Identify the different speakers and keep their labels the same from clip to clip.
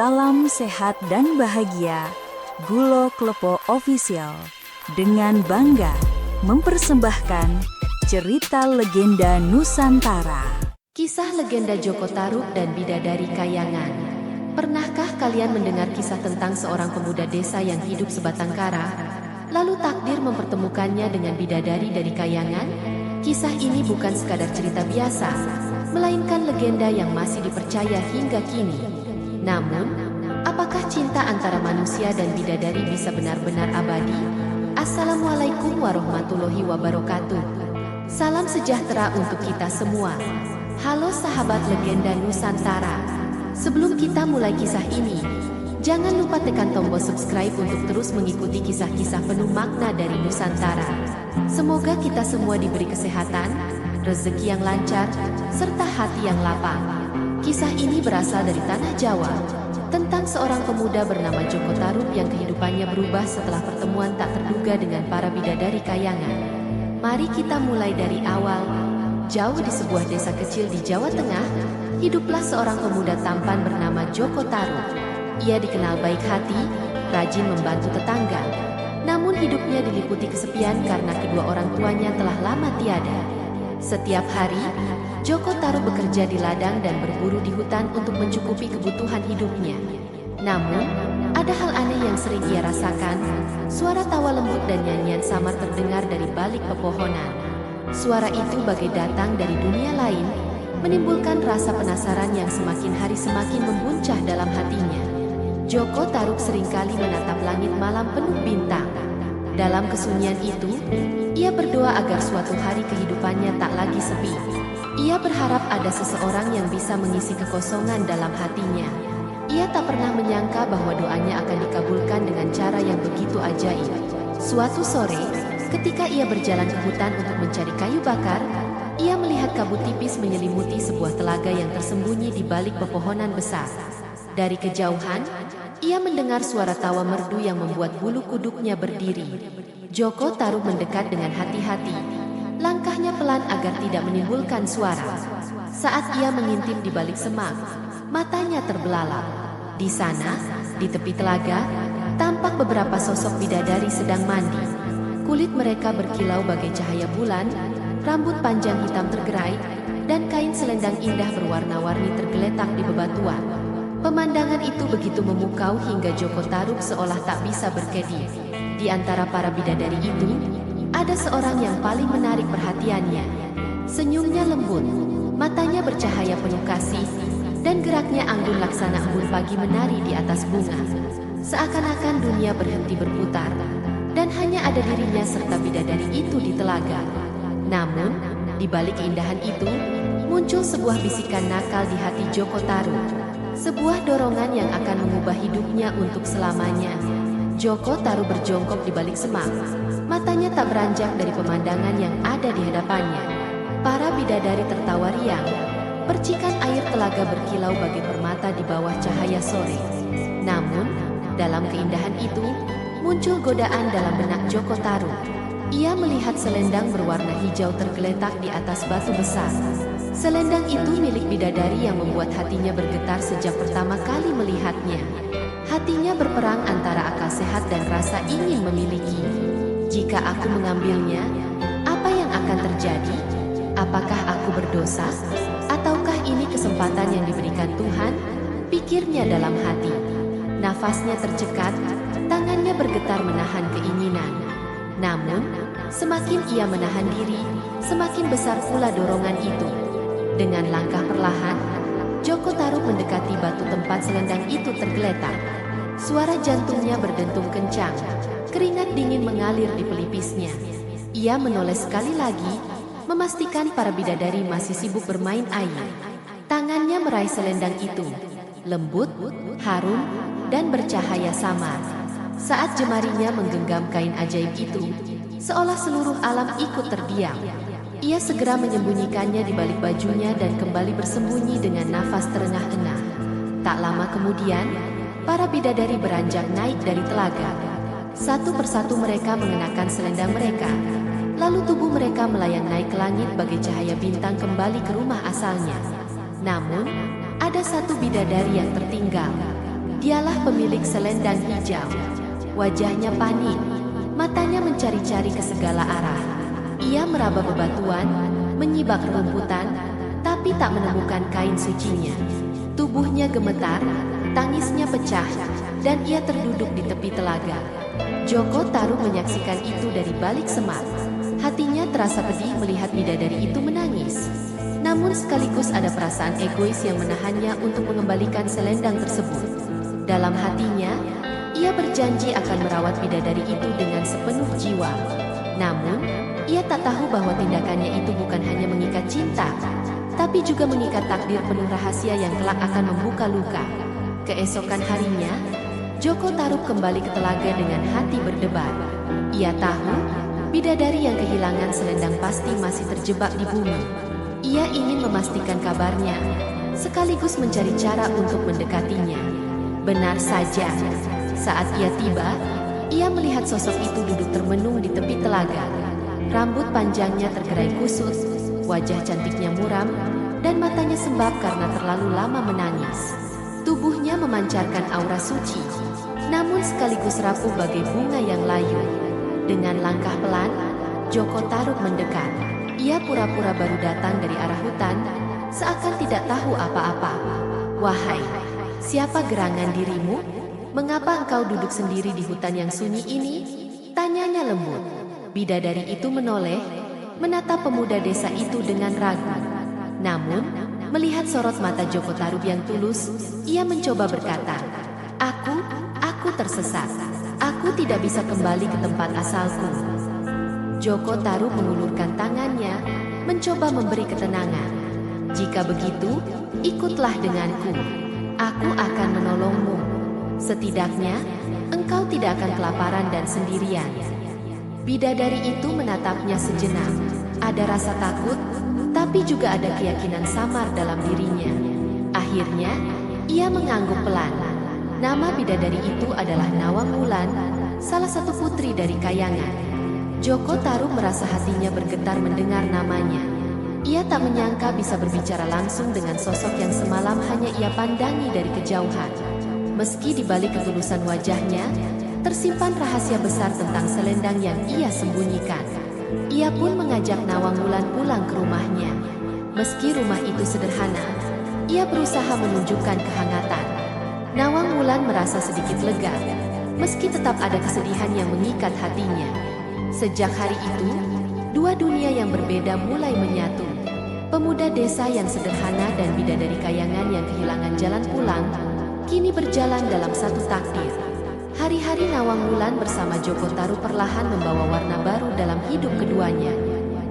Speaker 1: Salam sehat dan bahagia, Gulo Klepo Official dengan bangga mempersembahkan cerita legenda Nusantara.
Speaker 2: Kisah legenda Joko Tarub dan Bidadari Kayangan. Pernahkah kalian mendengar kisah tentang seorang pemuda desa yang hidup sebatang kara, lalu takdir mempertemukannya dengan bidadari dari Kayangan? Kisah ini bukan sekadar cerita biasa, melainkan legenda yang masih dipercaya hingga kini. Namun, apakah cinta antara manusia dan bidadari bisa benar-benar abadi? Assalamualaikum warahmatullahi wabarakatuh. Salam sejahtera untuk kita semua. Halo sahabat legenda Nusantara. Sebelum kita mulai kisah ini, jangan lupa tekan tombol subscribe untuk terus mengikuti kisah-kisah penuh makna dari Nusantara. Semoga kita semua diberi kesehatan, rezeki yang lancar, serta hati yang lapang. Kisah ini berasal dari tanah Jawa, tentang seorang pemuda bernama Joko Tarub yang kehidupannya berubah setelah pertemuan tak terduga dengan para bidadari Kayangan. Mari kita mulai dari awal. Jauh di sebuah desa kecil di Jawa Tengah, hiduplah seorang pemuda tampan bernama Joko Tarub. Ia dikenal baik hati, rajin membantu tetangga. Namun hidupnya diliputi kesepian karena kedua orang tuanya telah lama tiada. Setiap hari, Joko Tarub bekerja di ladang dan berburu di hutan untuk mencukupi kebutuhan hidupnya. Namun, ada hal aneh yang sering ia rasakan. Suara tawa lembut dan nyanyian samar terdengar dari balik pepohonan. Suara itu bagai datang dari dunia lain, menimbulkan rasa penasaran yang semakin hari semakin membuncah dalam hatinya. Joko Tarub seringkali menatap langit malam penuh bintang. Dalam kesunyian itu, ia berdoa agar suatu hari kehidupannya tak lagi sepi. Ia berharap ada seseorang yang bisa mengisi kekosongan dalam hatinya. Ia tak pernah menyangka bahwa doanya akan dikabulkan dengan cara yang begitu ajaib. Suatu sore, ketika ia berjalan ke hutan untuk mencari kayu bakar, ia melihat kabut tipis menyelimuti sebuah telaga yang tersembunyi di balik pepohonan besar. Dari kejauhan, ia mendengar suara tawa merdu yang membuat bulu kuduknya berdiri. Joko Tarub mendekat dengan hati-hati. Langkahnya pelan agar tidak menimbulkan suara. Saat ia mengintip di balik semak, matanya terbelalak. Di sana, di tepi telaga, tampak beberapa sosok bidadari sedang mandi. Kulit mereka berkilau bagai cahaya bulan, rambut panjang hitam tergerai, dan kain selendang indah berwarna-warni tergeletak di bebatuan. Pemandangan itu begitu memukau hingga Joko Tarub seolah tak bisa berkedip. Di antara para bidadari itu, ada seorang yang paling menarik perhatiannya. Senyumnya lembut, matanya bercahaya penuh kasih, dan geraknya anggun laksana embun pagi menari di atas bunga. Seakan-akan dunia berhenti berputar, dan hanya ada dirinya serta bidadari itu di telaga. Namun, di balik keindahan itu, muncul sebuah bisikan nakal di hati Joko Tarub. Sebuah dorongan yang akan mengubah hidupnya untuk selamanya. Joko Tarub berjongkok di balik semak. Matanya tak beranjak dari pemandangan yang ada di hadapannya. Para bidadari tertawa riang. Percikan air telaga berkilau bagai permata di bawah cahaya sore. Namun, dalam keindahan itu, muncul godaan dalam benak Joko Tarub. Ia melihat selendang berwarna hijau tergeletak di atas batu besar. Selendang itu milik bidadari yang membuat hatinya bergetar sejak pertama kali melihatnya. Hatinya berperang antara akal sehat dan rasa ingin memiliki. Jika aku mengambilnya, apa yang akan terjadi? Apakah aku berdosa? Ataukah ini kesempatan yang diberikan Tuhan? Pikirnya dalam hati. Nafasnya tercekat, tangannya bergetar menahan keinginan. Namun, semakin ia menahan diri, semakin besar pula dorongan itu. Dengan langkah perlahan, Joko Tarub mendekati batu tempat selendang itu tergeletak. Suara jantungnya berdentum kencang, keringat dingin mengalir di pelipisnya. Ia menoleh sekali lagi, memastikan para bidadari masih sibuk bermain air. Tangannya meraih selendang itu, lembut, harum, dan bercahaya samar. Saat jemarinya menggenggam kain ajaib itu, seolah seluruh alam ikut terdiam. Ia segera menyembunyikannya di balik bajunya dan kembali bersembunyi dengan nafas terengah-engah. Tak lama kemudian, para bidadari beranjak naik dari telaga. Satu persatu mereka mengenakan selendang mereka. Lalu tubuh mereka melayang naik ke langit bagai cahaya bintang kembali ke rumah asalnya. Namun, ada satu bidadari yang tertinggal. Dialah pemilik selendang hijau. Wajahnya panik, matanya mencari-cari ke segala arah. Ia meraba bebatuan, menyibak rumputan, tapi tak menemukan kain sucinya. Tubuhnya gemetar, tangisnya pecah, dan ia terduduk di tepi telaga. Joko Tarub menyaksikan itu dari balik semak. Hatinya terasa pedih melihat bidadari itu menangis. Namun sekaligus ada perasaan egois yang menahannya untuk mengembalikan selendang tersebut. Dalam hatinya, ia berjanji akan merawat bidadari itu dengan sepenuh jiwa. Namun, ia tak tahu bahwa tindakannya itu bukan hanya mengikat cinta, tapi juga mengikat takdir penuh rahasia yang kelak akan membuka luka. Keesokan harinya, Joko Tarub kembali ke telaga dengan hati berdebar. Ia tahu, bidadari yang kehilangan selendang pasti masih terjebak di bumi. Ia ingin memastikan kabarnya, sekaligus mencari cara untuk mendekatinya. Benar saja, saat ia tiba, ia melihat sosok itu duduk termenung di tepi telaga. Rambut panjangnya tergerai kusut, wajah cantiknya muram, dan matanya sembab karena terlalu lama menangis. Tubuhnya memancarkan aura suci, namun sekaligus rapuh bagai bunga yang layu. Dengan langkah pelan, Joko Tarub mendekat. Ia pura-pura baru datang dari arah hutan, seakan tidak tahu apa-apa. "Wahai, siapa gerangan dirimu? Mengapa engkau duduk sendiri di hutan yang sunyi ini?" tanyanya lembut. Bidadari itu menoleh, menatap pemuda desa itu dengan ragu. Namun, melihat sorot mata Joko Tarub yang tulus, ia mencoba berkata, Aku tersesat. Aku tidak bisa kembali ke tempat asalku." Joko Tarub mengulurkan tangannya, mencoba memberi ketenangan. "Jika begitu, ikutlah denganku. Aku akan menolongmu. Setidaknya, engkau tidak akan kelaparan dan sendirian." Bidadari itu menatapnya sejenak. Ada rasa takut, tapi juga ada keyakinan samar dalam dirinya. Akhirnya, ia mengangguk pelan. Nama bidadari itu adalah Nawang Wulan, salah satu putri dari Kayangan. Joko Tarub merasa hatinya bergetar mendengar namanya. Ia tak menyangka bisa berbicara langsung dengan sosok yang semalam hanya ia pandangi dari kejauhan. Meski di balik ketulusan wajahnya, tersimpan rahasia besar tentang selendang yang ia sembunyikan. Ia pun mengajak Nawang Wulan pulang ke rumahnya. Meski rumah itu sederhana, ia berusaha menunjukkan kehangatan. Nawang Wulan merasa sedikit lega, meski tetap ada kesedihan yang mengikat hatinya. Sejak hari itu, dua dunia yang berbeda mulai menyatu. Pemuda desa yang sederhana dan bidadari Kayangan yang kehilangan jalan pulang, kini berjalan dalam satu takdir. Hari-hari Nawang Wulan bersama Joko Tarub perlahan membawa warna baru dalam hidup keduanya.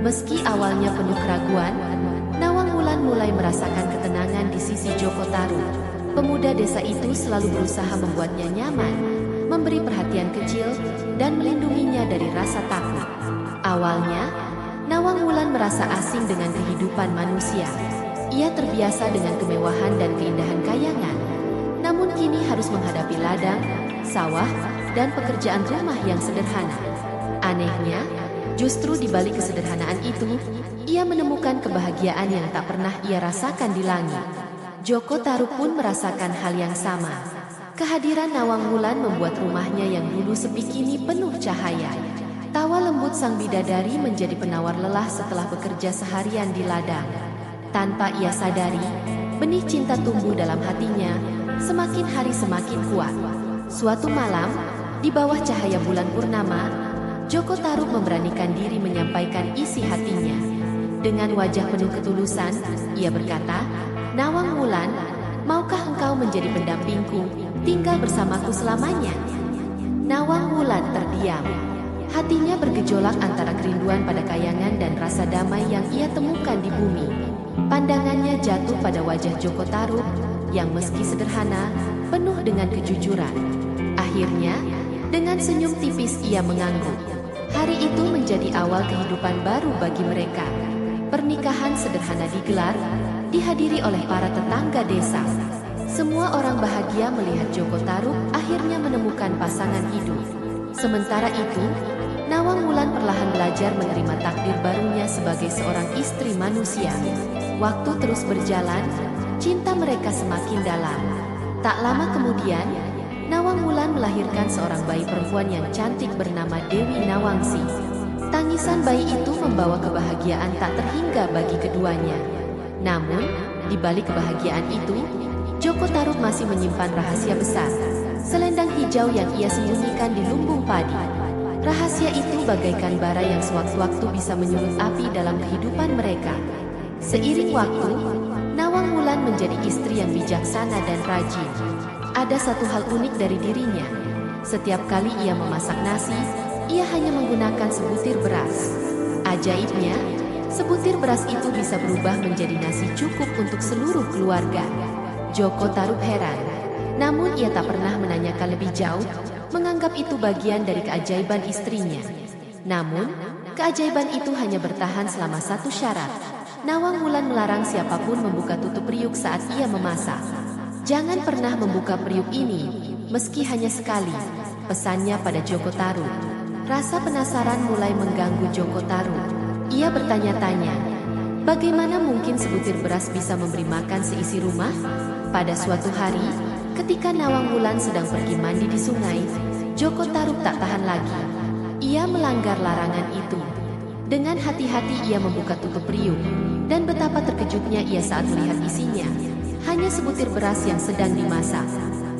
Speaker 2: Meski awalnya penuh keraguan, Nawang Wulan mulai merasakan ketenangan di sisi Joko Tarub. Pemuda desa itu selalu berusaha membuatnya nyaman, memberi perhatian kecil, dan melindunginya dari rasa takut. Awalnya, Nawang Wulan merasa asing dengan kehidupan manusia. Ia terbiasa dengan kemewahan dan keindahan Kayangan. Namun kini harus menghadapi ladang, sawah, dan pekerjaan rumah yang sederhana. Anehnya, justru di balik kesederhanaan itu, ia menemukan kebahagiaan yang tak pernah ia rasakan di langit. Joko Tarub pun merasakan hal yang sama. Kehadiran Nawang Wulan membuat rumahnya yang dulu sepi kini penuh cahaya. Tawa lembut sang bidadari menjadi penawar lelah setelah bekerja seharian di ladang. Tanpa ia sadari, benih cinta tumbuh dalam hatinya, semakin hari semakin kuat. Suatu malam, di bawah cahaya bulan purnama, Joko Tarub memberanikan diri menyampaikan isi hatinya. Dengan wajah penuh ketulusan, ia berkata, "Nawang Wulan, maukah engkau menjadi pendampingku, tinggal bersamaku selamanya?" Nawang Wulan terdiam. Hatinya bergejolak antara kerinduan pada Kayangan dan rasa damai yang ia temukan di bumi. Pandangannya jatuh pada wajah Joko Tarub, yang meski sederhana, penuh dengan kejujuran. Akhirnya, dengan senyum tipis ia mengangguk. Hari itu menjadi awal kehidupan baru bagi mereka. Pernikahan sederhana digelar, dihadiri oleh para tetangga desa. Semua orang bahagia melihat Joko Tarub akhirnya menemukan pasangan hidup. Sementara itu, Nawang Wulan perlahan belajar menerima takdir barunya sebagai seorang istri manusia. Waktu terus berjalan, cinta mereka semakin dalam. Tak lama kemudian, Nawang Wulan melahirkan seorang bayi perempuan yang cantik bernama Dewi Nawangsi. Tangisan bayi itu membawa kebahagiaan tak terhingga bagi keduanya. Namun, di balik kebahagiaan itu, Joko Tarub masih menyimpan rahasia besar, selendang hijau yang ia sembunyikan di lumbung padi. Rahasia itu bagaikan bara yang sewaktu-waktu bisa menyulut api dalam kehidupan mereka. Seiring waktu, Nawang Wulan menjadi istri yang bijaksana dan rajin. Ada satu hal unik dari dirinya. Setiap kali ia memasak nasi, ia hanya menggunakan sebutir beras. Ajaibnya, sebutir beras itu bisa berubah menjadi nasi cukup untuk seluruh keluarga. Joko Tarub heran, namun ia tak pernah menanyakan lebih jauh, menganggap itu bagian dari keajaiban istrinya. Namun, keajaiban itu hanya bertahan selama satu syarat. Nawang Wulan melarang siapapun membuka tutup periuk saat ia memasak. Jangan pernah membuka periuk ini, meski hanya sekali, pesannya pada Joko Tarub. Rasa penasaran mulai mengganggu Joko Tarub. Ia bertanya-tanya, bagaimana mungkin sebutir beras bisa memberi makan seisi rumah? Pada suatu hari, ketika Nawang Wulan sedang pergi mandi di sungai, Joko Tarub tak tahan lagi. Ia melanggar larangan itu. Dengan hati-hati ia membuka tutup periuk, dan betapa terkejutnya ia saat melihat isinya. Hanya sebutir beras yang sedang dimasak.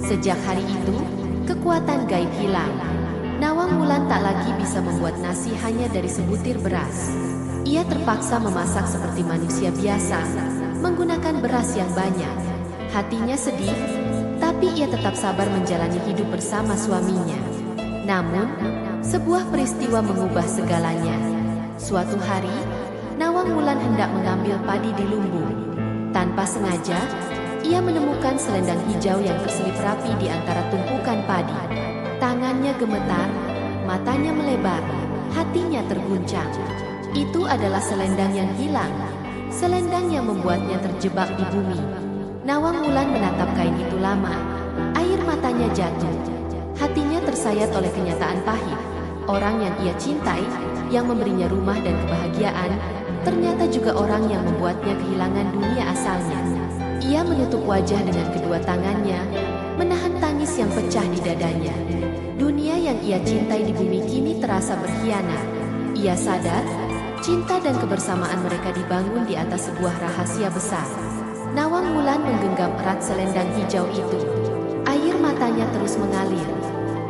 Speaker 2: Sejak hari itu, kekuatan gaib hilang. Nawang Wulan tak lagi bisa membuat nasi hanya dari sebutir beras. Ia terpaksa memasak seperti manusia biasa, menggunakan beras yang banyak. Hatinya sedih, tapi ia tetap sabar menjalani hidup bersama suaminya. Namun, sebuah peristiwa mengubah segalanya. Suatu hari, Nawang Wulan hendak mengambil padi di lumbung. Tanpa sengaja, ia menemukan selendang hijau yang terselip rapi di antara tumpukan padi. Tangannya gemetar, matanya melebar, hatinya terguncang. Itu adalah selendang yang hilang, selendang yang membuatnya terjebak di bumi. Nawang Wulan menatap kain itu lama, air matanya jatuh. Hatinya tersayat oleh kenyataan pahit. Orang yang ia cintai, yang memberinya rumah dan kebahagiaan, ternyata juga orang yang membuatnya kehilangan dunia asalnya. Ia menutup wajah dengan kedua tangannya, menahan tangis yang pecah di dadanya. Dunia yang ia cintai di bumi kini terasa berkhianat. Ia sadar, cinta dan kebersamaan mereka dibangun di atas sebuah rahasia besar. Nawang Wulan menggenggam erat selendang hijau itu. Air matanya terus mengalir.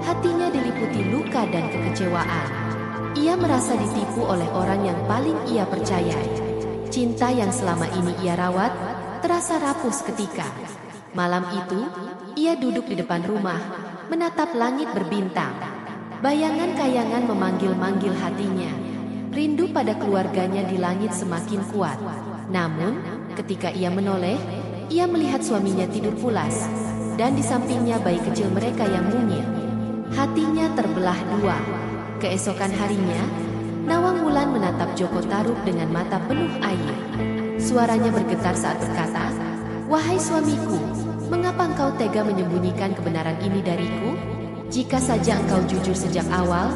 Speaker 2: Hatinya diliputi luka dan kekecewaan. Ia merasa ditipu oleh orang yang paling ia percayai. Cinta yang selama ini ia rawat terasa rapuh seketika. Malam itu, ia duduk di depan rumah, menatap langit berbintang. Bayangan kayangan memanggil-manggil hatinya. Rindu pada keluarganya di langit semakin kuat. Namun, ketika ia menoleh, ia melihat suaminya tidur pulas, dan di sampingnya bayi kecil mereka yang mungil. Hatinya terbelah dua. Keesokan harinya, Nawang Wulan menatap Joko Tarub dengan mata penuh air. Suaranya bergetar saat berkata, "Wahai suamiku, mengapa engkau tega menyembunyikan kebenaran ini dariku? Jika saja engkau jujur sejak awal,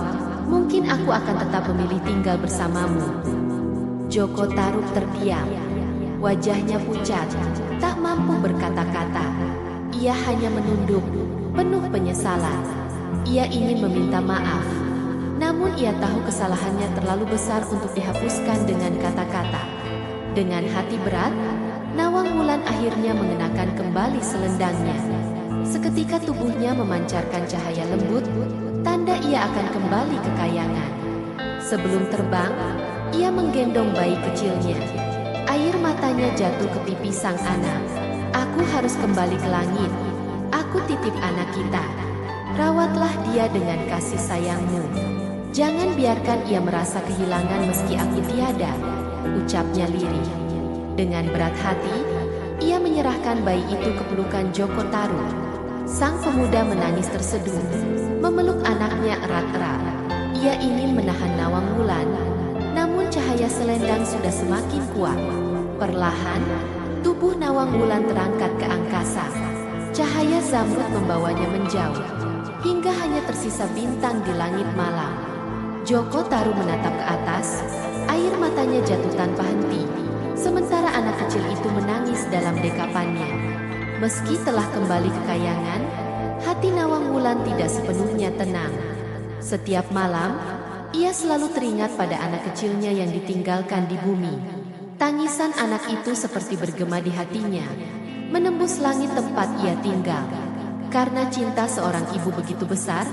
Speaker 2: mungkin aku akan tetap memilih tinggal bersamamu." Joko Tarub terdiam. Wajahnya pucat, tak mampu berkata-kata. Ia hanya menunduk, penuh penyesalan. Ia ingin meminta maaf, namun ia tahu kesalahannya terlalu besar untuk dihapuskan dengan kata-kata. Dengan hati berat, Nawang Wulan akhirnya mengenakan kembali selendangnya. Seketika tubuhnya memancarkan cahaya lembut, tanda ia akan kembali ke kayangan. Sebelum terbang, ia menggendong bayi kecilnya. Air matanya jatuh ke pipi sang anak. "Aku harus kembali ke langit. Aku titip anak kita. Rawatlah dia dengan kasih sayangmu. Jangan biarkan ia merasa kehilangan meski aku tiada," ucapnya lirih. Dengan berat hati, ia menyerahkan bayi itu ke pelukan Joko Tarub. Sang pemuda menangis terseduh, memeluk anaknya erat-erat. Ia ingin menahan Nawang Wulan, namun cahaya selendang sudah semakin kuat. Perlahan, tubuh Nawang Wulan terangkat ke angkasa. Cahaya zamrud membawanya menjauh, hingga hanya tersisa bintang di langit malam. Joko Tarub menatap ke atas, air matanya jatuh tanpa henti. Sementara anak kecil itu menangis dalam dekapannya. Meski telah kembali ke kayangan, hati Nawang Wulan tidak sepenuhnya tenang. Setiap malam, ia selalu teringat pada anak kecilnya yang ditinggalkan di bumi. Tangisan anak itu seperti bergema di hatinya, menembus langit tempat ia tinggal. Karena cinta seorang ibu begitu besar,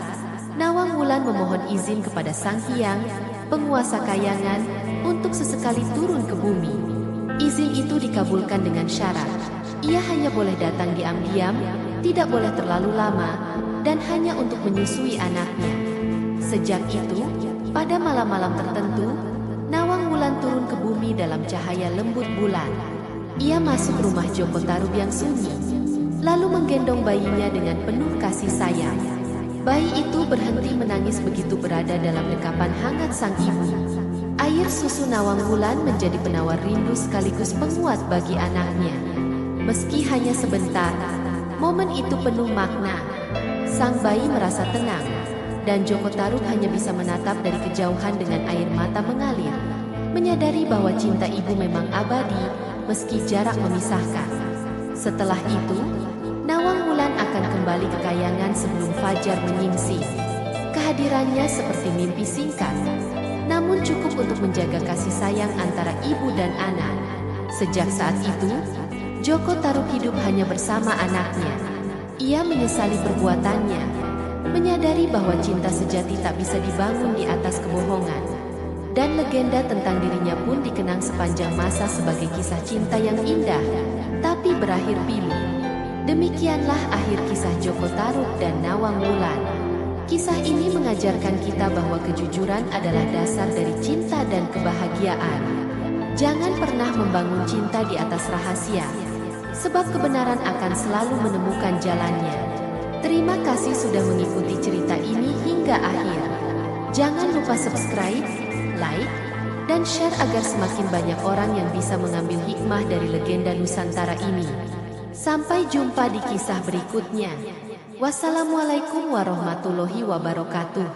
Speaker 2: Nawang Wulan memohon izin kepada Sang Hyang, penguasa kayangan, untuk sesekali turun ke bumi. Izin itu dikabulkan dengan syarat. Ia hanya boleh datang diam-diam, tidak boleh terlalu lama, dan hanya untuk menyusui anaknya. Sejak itu, pada malam-malam tertentu, Nawang Wulan turun ke bumi dalam cahaya lembut bulan. Ia masuk rumah Joko Tarub yang sunyi, lalu menggendong bayinya dengan penuh kasih sayang. Bayi itu berhenti menangis begitu berada dalam dekapan hangat sang ibu. Air susu Nawang Wulan menjadi penawar rindu sekaligus penguat bagi anaknya. Meski hanya sebentar, momen itu penuh makna. Sang bayi merasa tenang, dan Joko Tarub hanya bisa menatap dari kejauhan dengan air mata mengalir, menyadari bahwa cinta ibu memang abadi, meski jarak memisahkan. Setelah itu, Nawang Wulan akan kembali ke kayangan sebelum fajar menyingsing. Kehadirannya seperti mimpi singkat, namun cukup untuk menjaga kasih sayang antara ibu dan anak. Sejak saat itu, Joko Tarub hidup hanya bersama anaknya. Ia menyesali perbuatannya, menyadari bahwa cinta sejati tak bisa dibangun di atas kebohongan. Dan legenda tentang dirinya pun dikenang sepanjang masa sebagai kisah cinta yang indah, tapi berakhir pilu. Demikianlah akhir kisah Joko Tarub dan Nawang Wulan. Kisah ini mengajarkan kita bahwa kejujuran adalah dasar dari cinta dan kebahagiaan. Jangan pernah membangun cinta di atas rahasia, sebab kebenaran akan selalu menemukan jalannya. Terima kasih sudah mengikuti cerita ini hingga akhir. Jangan lupa subscribe, like, dan share agar semakin banyak orang yang bisa mengambil hikmah dari legenda Nusantara ini. Sampai jumpa di kisah berikutnya. Wassalamualaikum warahmatullahi wabarakatuh.